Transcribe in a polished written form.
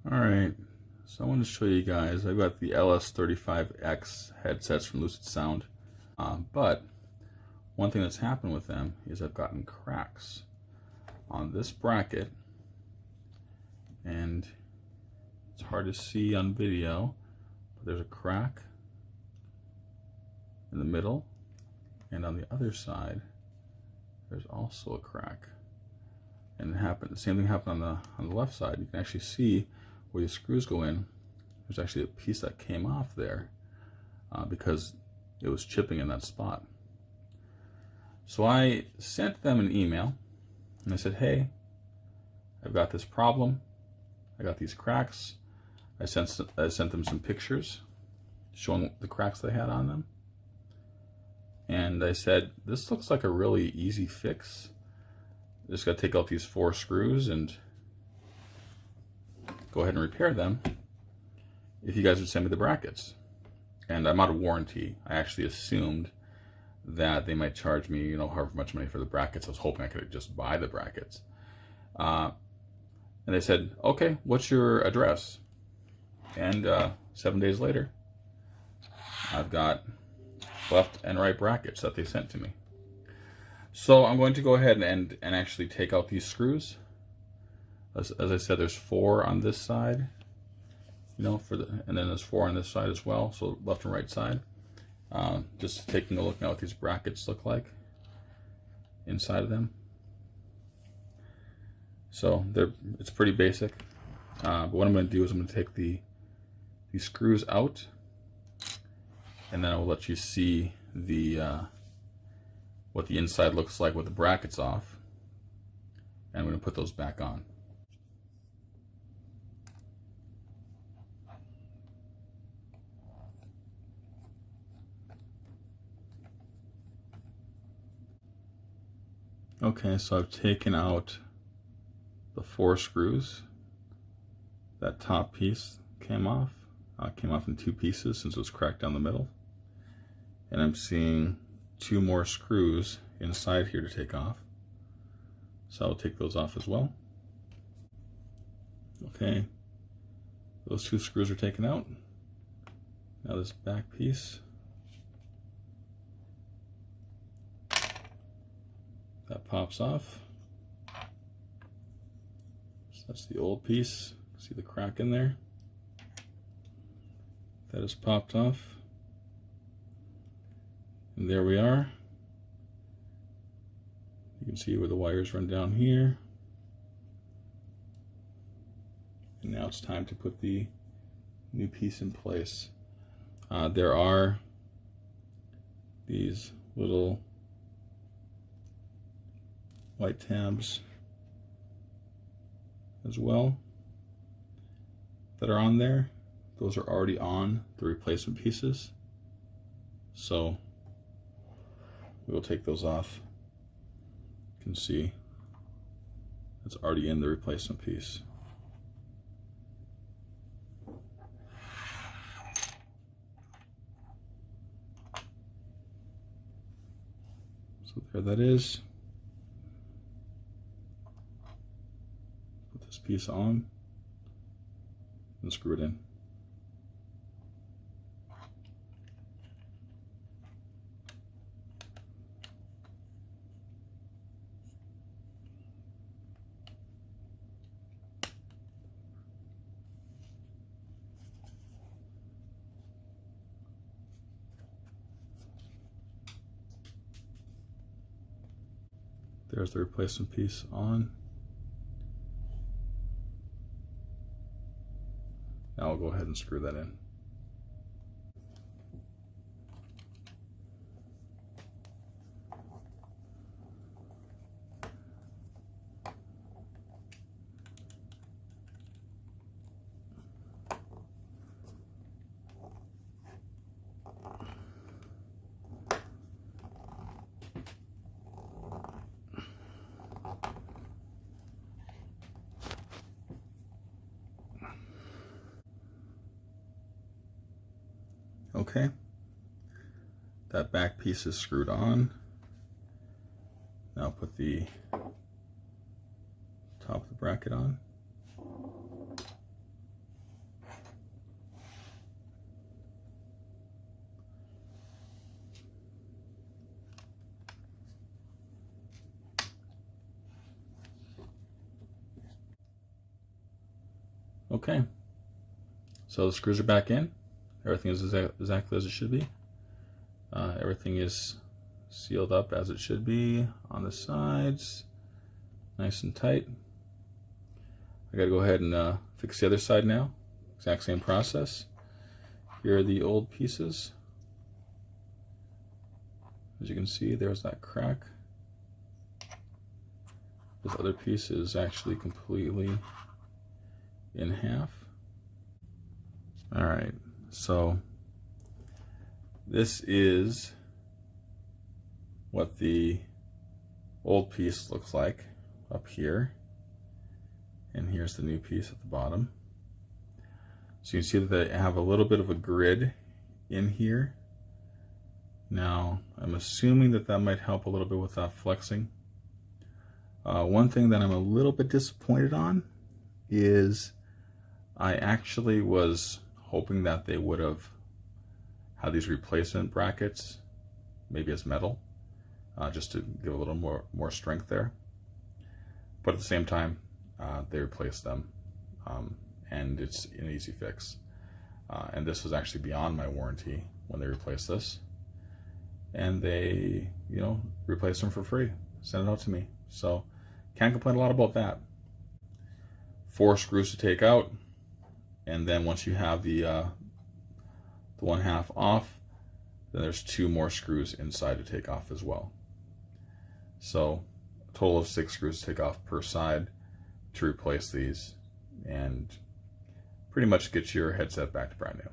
Alright, so I want to show you guys, I've got the LS35X headsets from Lucid Sound, but one thing that's happened with them is I've gotten cracks on this bracket, and it's hard to see on video, but there's a crack in the middle, and on the other side there's also a crack. And the same thing happened on the left side. You can actually see where the screws go in. There's actually a piece that came off there because it was chipping in that spot. So I sent them an email and I said, hey, I've got this problem. I got these cracks. I sent them some pictures showing the cracks they had on them. And I said, this looks like a really easy fix. Just got to take out these 4 screws and go ahead and repair them if you guys would send me the brackets. And I'm out of warranty. I actually assumed that they might charge me, however much money for the brackets. I was hoping I could just buy the brackets. And they said, okay, what's your address? And 7 days later, I've got left and right brackets that they sent to me. So I'm going to go ahead and actually take out these screws. As I said, there's 4 on this side, and then there's 4 on this side as well, so left and right side. Just taking a look now what these brackets look like inside of them. So it's pretty basic. But what I'm going to do is I'm going to take these screws out, and then I will let you see what the inside looks like with the brackets off, and I'm going to put those back on. Okay, so I've taken out the 4 screws. That top piece came off. Came off in 2 pieces since it was cracked down the middle. And I'm seeing 2 more screws inside here to take off. So I'll take those off as well. Okay, those 2 screws are taken out. Now this back piece, that pops off. So that's the old piece. See the crack in there? That is popped off. And there we are. You can see where the wires run down here. And now it's time to put the new piece in place. There are these little white tabs as well that are on there. Those are already on the replacement pieces. So we'll take those off. You can see it's already in the replacement piece. So there that is. Put this piece on and screw it in. There's the replacement piece on. Now I'll go ahead and screw that in. Okay, that back piece is screwed on. Now put the top of the bracket on. Okay, so the screws are back in. Everything is exactly as it should be. Everything is sealed up as it should be on the sides, nice and tight. I gotta go ahead and fix the other side now. Exact same process. Here are the old pieces. As you can see, there's that crack. This other piece is actually completely in half. All right, so this is what the old piece looks like up here, and here's the new piece at the bottom. So you can see that they have a little bit of a grid in here. Now I'm assuming that that might help a little bit with that flexing. One thing that I'm a little bit disappointed on is I actually was hoping that they would have had these replacement brackets, maybe as metal, just to give a little more strength there. But at the same time, they replaced them, and it's an easy fix. And this was actually beyond my warranty when they replaced this, and they, replaced them for free, sent it out to me. So can't complain a lot about that. 4 screws to take out, and then once you have the one half off, then there's 2 more screws inside to take off as well. So a total of 6 screws to take off per side to replace these, and pretty much get your headset back to brand new.